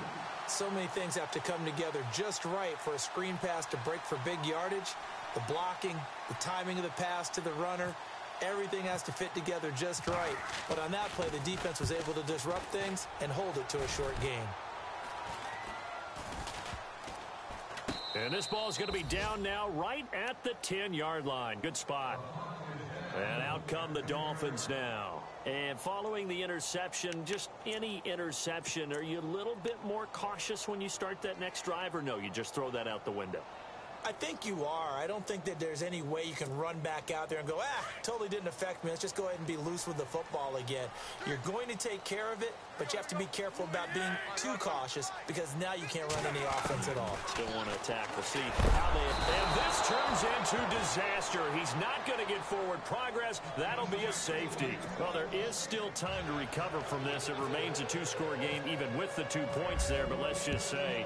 So many things have to come together just right for a screen pass to break for big yardage. The blocking, the timing of the pass to the runner, everything has to fit together just right. But on that play, the defense was able to disrupt things and hold it to a short gain. And this ball is going to be down now right at the 10-yard line. Good spot. And out come the Dolphins now. And following the interception, just any interception, are you a little bit more cautious when you start that next drive, or no, you just throw that out the window? I think you are. I don't think that there's any way you can run back out there and go, totally didn't affect me. Let's just go ahead and be loose with the football again. You're going to take care of it, but you have to be careful about being too cautious because now you can't run any offense at all. Still want to attack. We'll see how they... And this turns into disaster. He's not going to get forward progress. That'll be a safety. Well, there is still time to recover from this. It remains a 2-score game even with the 2 points there, but let's just say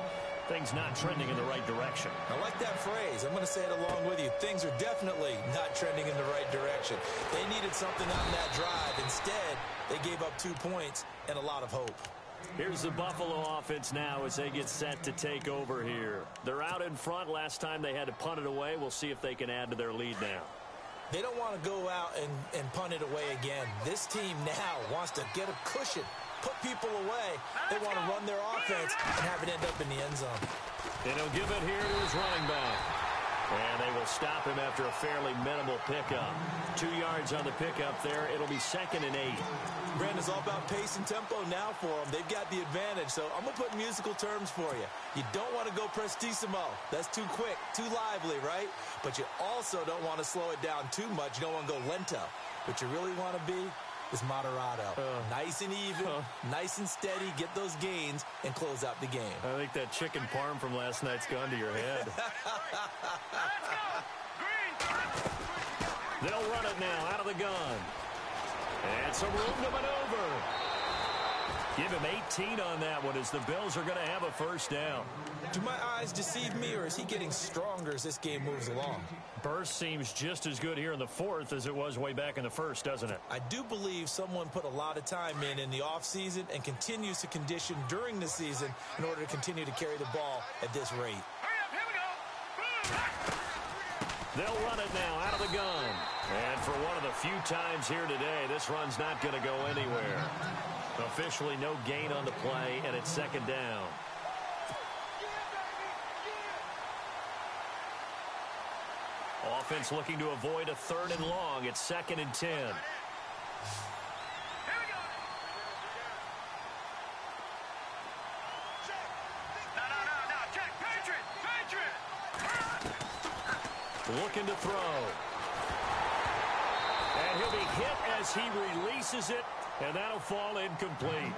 things not trending in the right direction. I like that phrase. I'm going to say it along with you. Things are definitely not trending in the right direction. They needed something on that drive. Instead, they gave up 2 points and a lot of hope. Here's the Buffalo offense now as they get set to take over here. They're out in front. Last time they had to punt it away. We'll see if they can add to their lead now. They don't want to go out and punt it away again. This team now wants to get a cushion, put people away. They want to run their offense and have it end up in the end zone. And he'll give it here to his running back. And they will stop him after a fairly minimal pickup. 2 yards on the pickup there. It'll be 2nd and 8. Brandon's all about pace and tempo now for them. They've got the advantage, so I'm going to put musical terms for you. You don't want to go prestissimo. That's too quick, too lively, right? But you also don't want to slow it down too much. You don't want to go lento. What you really want to be is moderato. Nice and even, nice and steady, get those gains, and close out the game. I think that chicken parm from last night's gone to your head. They'll run it now out of the gun. And some room to maneuver. Give him 18 on that one as the Bills are going to have a first down. Do my eyes deceive me, or is he getting stronger as this game moves along? Burst seems just as good here in the fourth as it was way back in the first, doesn't it? I do believe someone put a lot of time in the offseason and continues to condition during the season in order to continue to carry the ball at this rate. Hurry up, here we go. They'll run it now out of the gun. And for one of the few times here today, this run's not going to go anywhere. Officially no gain on the play, and it's 2nd down. Offense looking to avoid a 3rd and long. It's 2nd and 10. Looking to throw. And he'll be hit as he releases it, and that'll fall incomplete.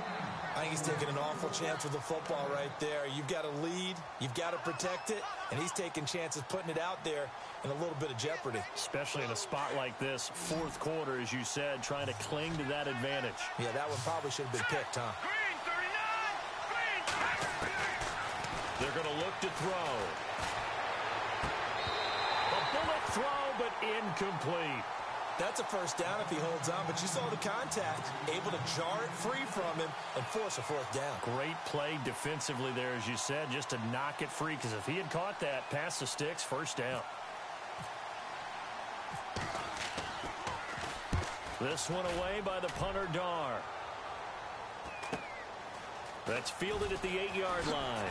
I think he's taking an awful chance with the football right there. You've got to lead, you've got to protect it, and he's taking chances putting it out there in a little bit of jeopardy. Especially in a spot like this, fourth quarter, as you said, trying to cling to that advantage. Yeah, that one probably should have been picked, huh? Green 39. Green. They're going to look to throw. A bullet throw, but incomplete. That's a first down if he holds on, but you saw the contact, able to jar it free from him and force a fourth down. Great play defensively there, as you said, just to knock it free, because if he had caught that, past the sticks, first down. This one away by the punter, Dar. That's fielded at the 8-yard line.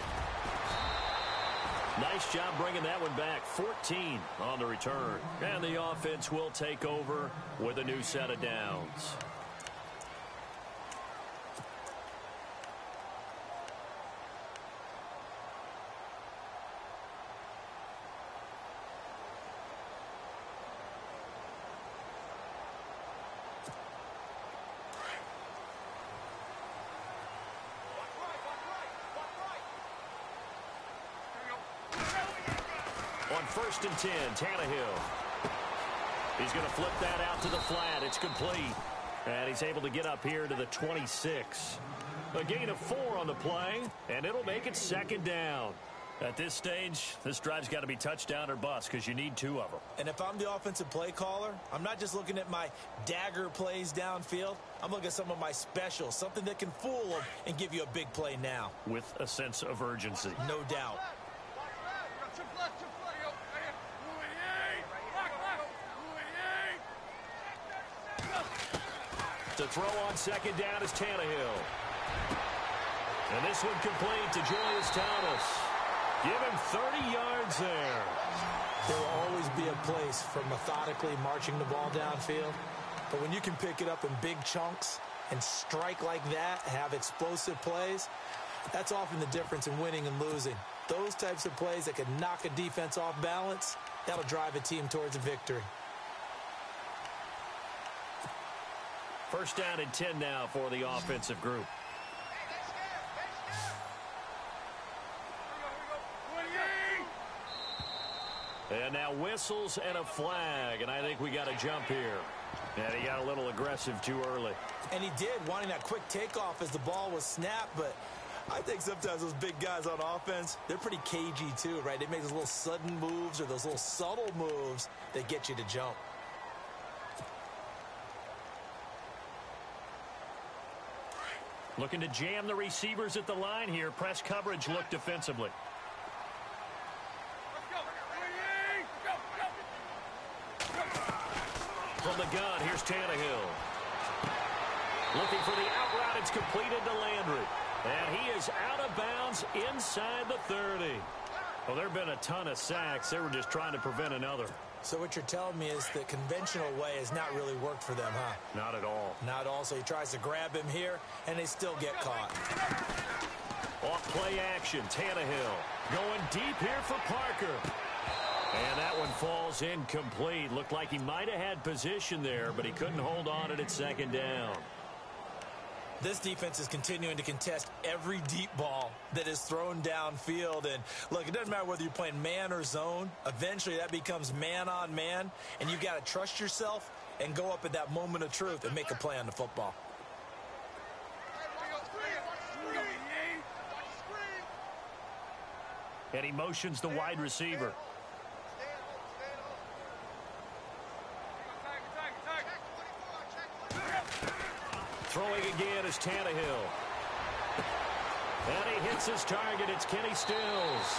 Nice job bringing that one back. 14 on the return. And the offense will take over with a new set of downs. On 1st and 10, Tannehill. He's going to flip that out to the flat. It's complete. And he's able to get up here to the 26. A gain of 4 on the play, and it'll make it 2nd down. At this stage, this drive's got to be touchdown or bust because you need 2 of them. And if I'm the offensive play caller, I'm not just looking at my dagger plays downfield. I'm looking at some of my specials, something that can fool them and give you a big play now. With a sense of urgency. No doubt. To throw on 2nd down is Tannehill. And this one complete to Julius Thomas. Give him 30 yards there. There will always be a place for methodically marching the ball downfield. But when you can pick it up in big chunks and strike like that, have explosive plays, that's often the difference in winning and losing. Those types of plays that can knock a defense off balance, that'll drive a team towards a victory. 1st down and 10 now for the offensive group. And now whistles and a flag, and I think we got a jump here. And he got a little aggressive too early. And he did, wanting that quick takeoff as the ball was snapped, but I think sometimes those big guys on offense, they're pretty cagey too, right? They make those little sudden moves or those little subtle moves that get you to jump. Looking to jam the receivers at the line here. Press coverage look defensively. From the gun, here's Tannehill. Looking for the out route. It's completed to Landry. And he is out of bounds inside the 30. Well, there have been a ton of sacks. They were just trying to prevent another. So what you're telling me is the conventional way has not really worked for them, huh? Not at all. Not at all. So he tries to grab him here, and they still get caught. Off play action, Tannehill going deep here for Parker. And that one falls incomplete. Looked like he might have had position there, but he couldn't hold on at 2nd down. This defense is continuing to contest every deep ball that is thrown downfield. And, look, it doesn't matter whether you're playing man or zone. Eventually, that becomes man-on-man, and you've got to trust yourself and go up at that moment of truth and make a play on the football. And he motions the wide receiver. Throwing again is Tannehill. And he hits his target. It's Kenny Stills.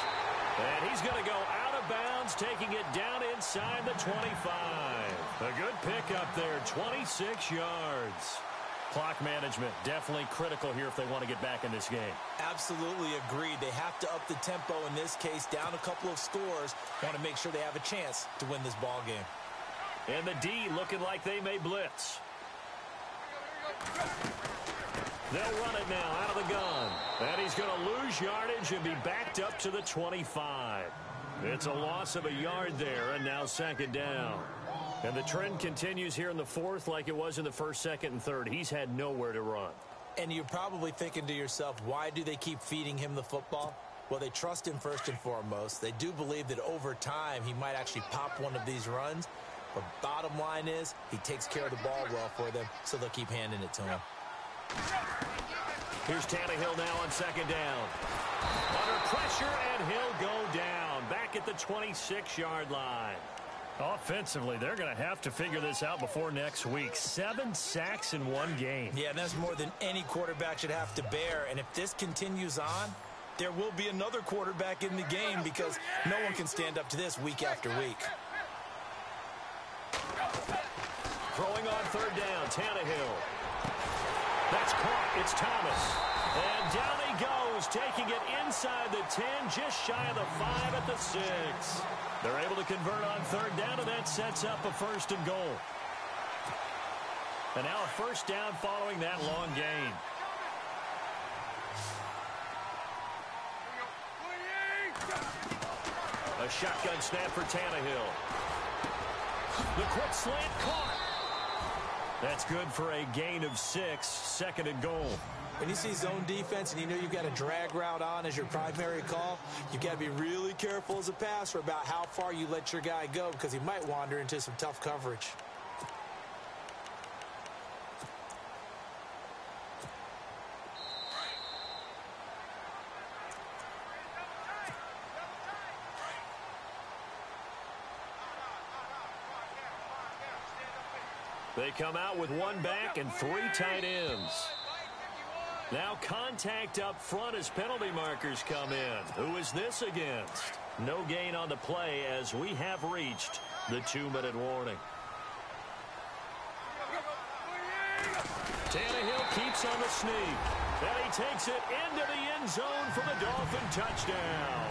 And he's going to go out of bounds, taking it down inside the 25. A good pickup there, 26 yards. Clock management definitely critical here if they want to get back in this game. Absolutely agreed. They have to up the tempo in this case, down a couple of scores. Want to make sure they have a chance to win this ball game. And the D looking like they may blitz. They'll run it now out of the gun. And he's going to lose yardage and be backed up to the 25. It's a loss of a yard there, and now 2nd down. And the trend continues here in the 4th like it was in the 1st, 2nd, and 3rd. He's had nowhere to run. And you're probably thinking to yourself, why do they keep feeding him the football? Well, they trust him first and foremost. They do believe that over time he might actually pop one of these runs. But bottom line is he takes care of the ball well for them, so they'll keep handing it to him. Here's Tannehill now on 2nd down. Under pressure, and he'll go down. Back at the 26-yard line. Offensively, they're going to have to figure this out before next week. 7 sacks in one game. Yeah, that's more than any quarterback should have to bear. And if this continues on, there will be another quarterback in the game because no one can stand up to this week after week. Throwing on third down, Tannehill. That's caught. It's Thomas. And down he goes, taking it inside the 10, just shy of the 5 at the 6. They're able to convert on third down, and that sets up a 1st and goal. And now a 1st down following that long gain. A shotgun snap for Tannehill. The quick slant caught. That's good for a gain of 6, 2nd and goal. When you see zone defense and you know you've got a drag route on as your primary call, you've got to be really careful as a passer about how far you let your guy go because he might wander into some tough coverage. They come out with 1 back and 3 tight ends. Now contact up front as penalty markers come in. Who is this against? No gain on the play as we have reached the 2-minute warning. Tannehill keeps on the sneak. And he takes it into the end zone for the Dolphin touchdown.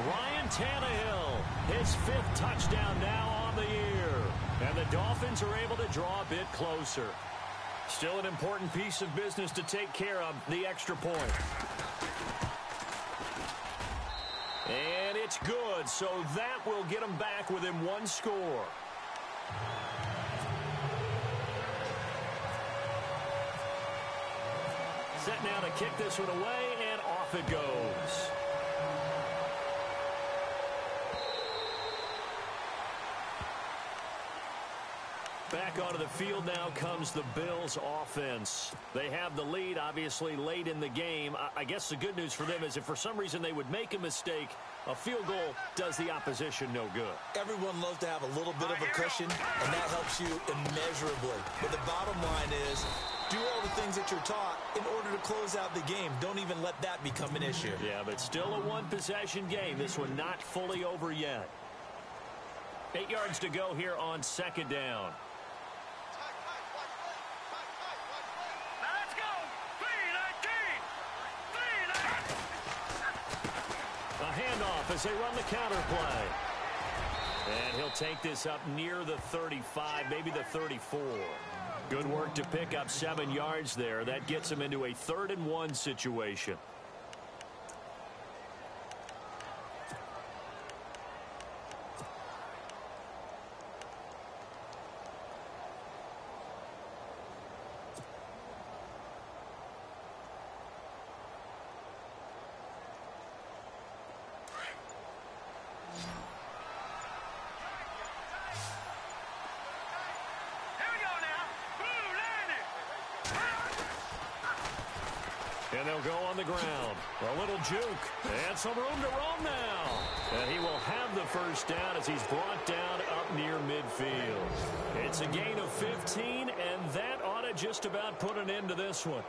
Ryan Tannehill, his 5th touchdown now on the year. And the Dolphins are able to draw a bit closer. Still an important piece of business to take care of, the extra point. And it's good, so that will get them back within 1 score. Set now to kick this one away, and off it goes. Back onto the field now comes the Bills offense. They have the lead, obviously, late in the game. I guess the good news for them is if for some reason they would make a mistake, a field goal does the opposition no good. Everyone loves to have a little bit of a cushion, and that helps you immeasurably. But the bottom line is, do all the things that you're taught in order to close out the game. Don't even let that become an issue. Yeah, but still a 1-possession game. This one not fully over yet. 8 yards to go here on 2nd down. As they run the counter play. And he'll take this up near the 35, maybe the 34. Good work to pick up 7 yards there. That gets him into a 3rd and 1 situation. And they'll go on the ground. A little juke. And some room to roam now. And he will have the 1st down as he's brought down up near midfield. It's a gain of 15, and that ought to just about put an end to this one.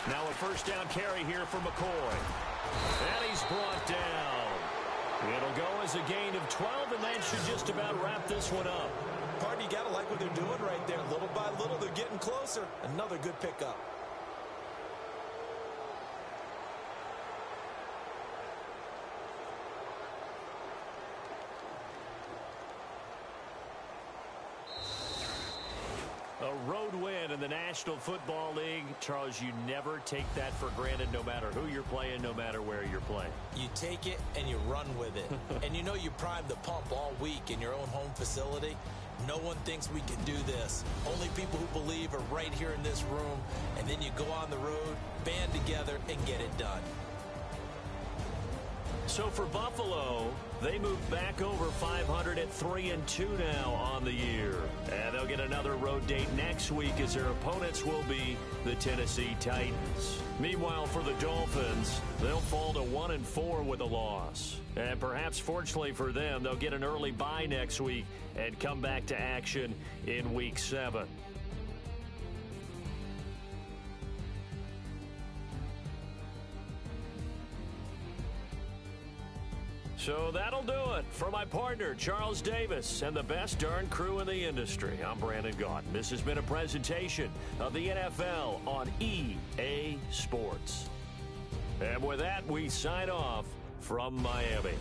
Now a 1st down carry here for McCoy. And he's brought down. It'll go as a gain of 12, and that should just about wrap this one up. Party, you got to like what they're doing right there. Little by little, they're getting closer. Another good pickup. A road win in the National Football League. Charles, you never take that for granted no matter who you're playing, no matter where you're playing. You take it and you run with it. And you know you primed the pump all week in your own home facility. No one thinks we can do this. Only people who believe are right here in this room. And then you go on the road, band together, and get it done. So for Buffalo, they move back over 500 at 3-2 now on the year. And they'll get another road date next week as their opponents will be the Tennessee Titans. Meanwhile, for the Dolphins, they'll fall to 1-4 with a loss. And perhaps fortunately for them, they'll get an early bye next week and come back to action in Week 7. So that'll do it. For my partner, Charles Davis, and the best darn crew in the industry, I'm Brandon Gaudin. This has been a presentation of the NFL on EA Sports. And with that, we sign off from Miami.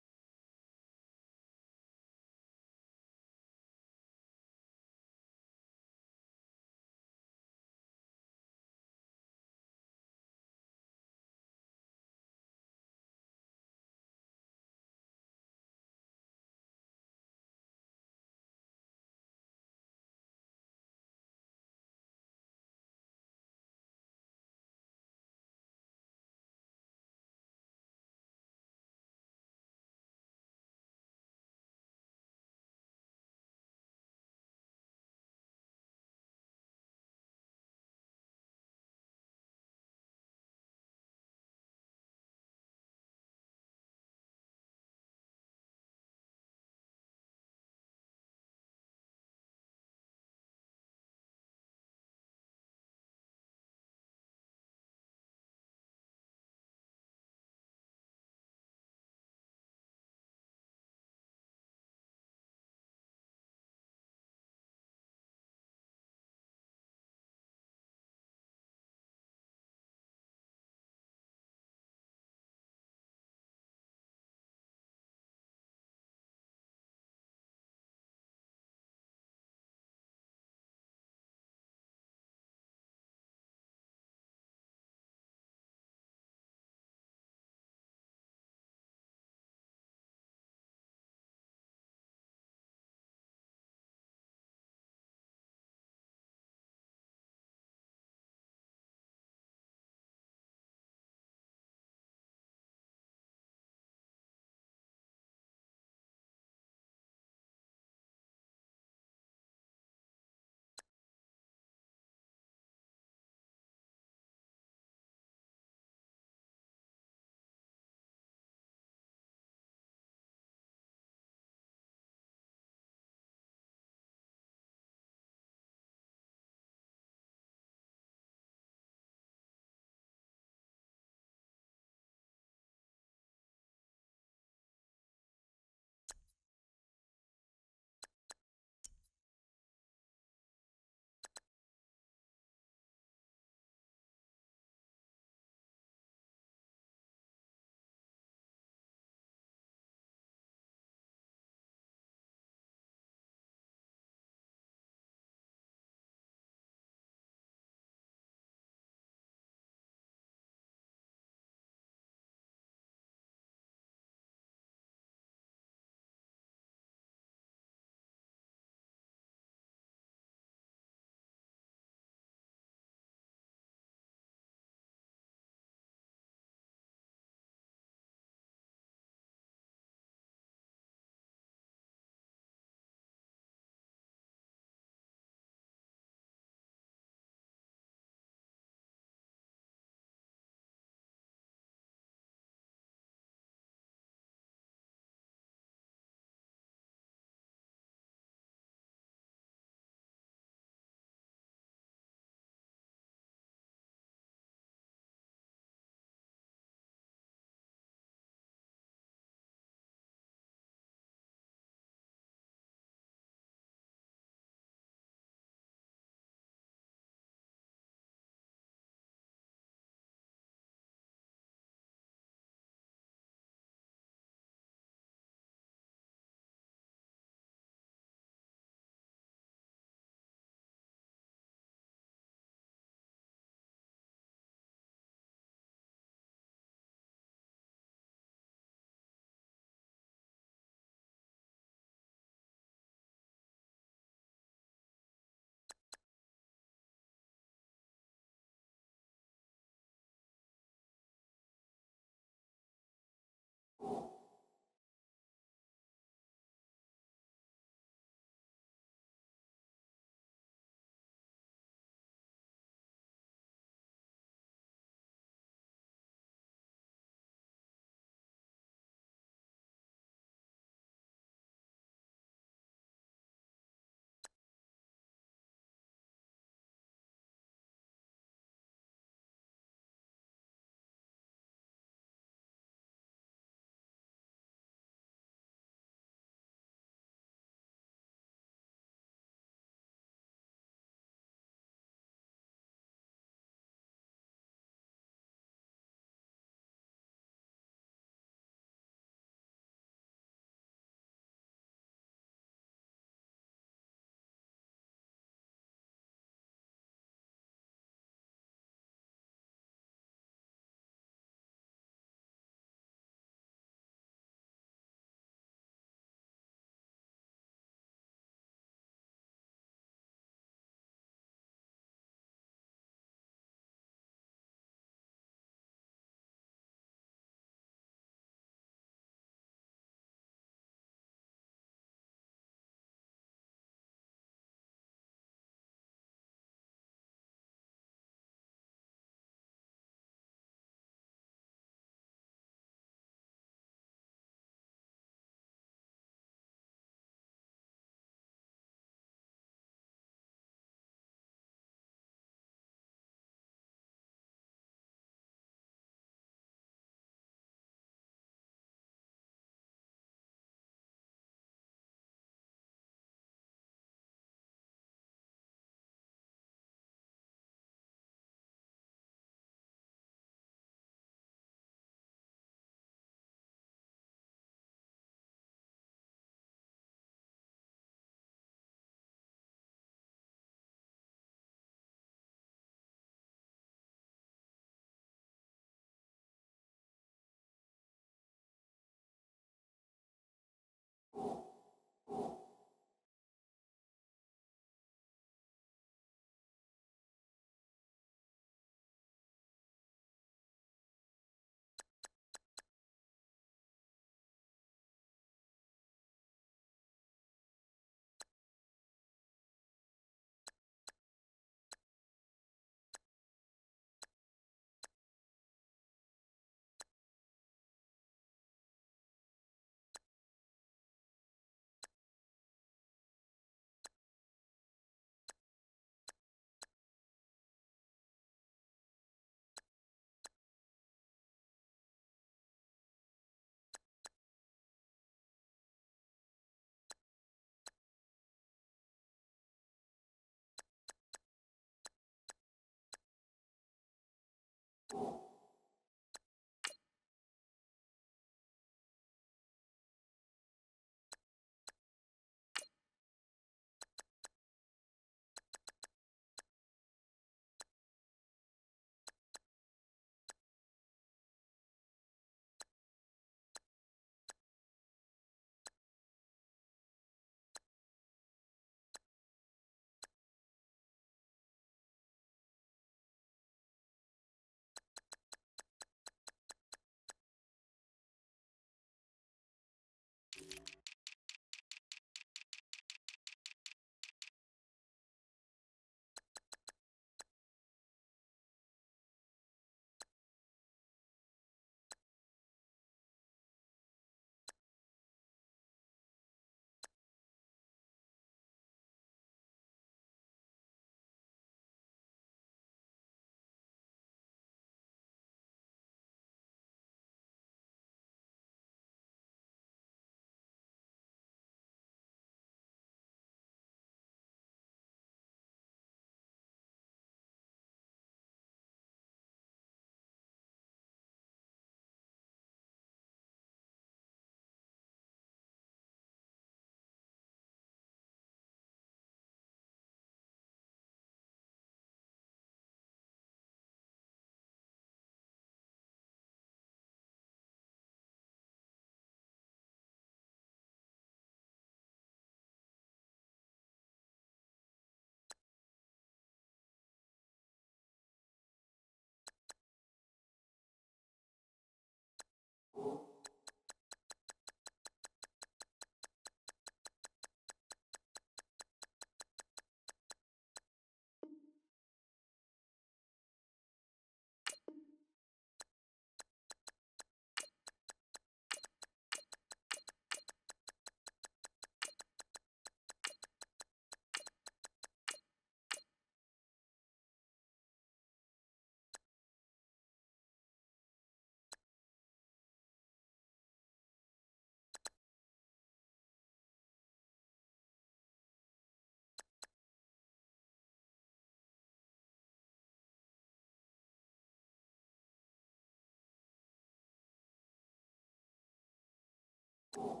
You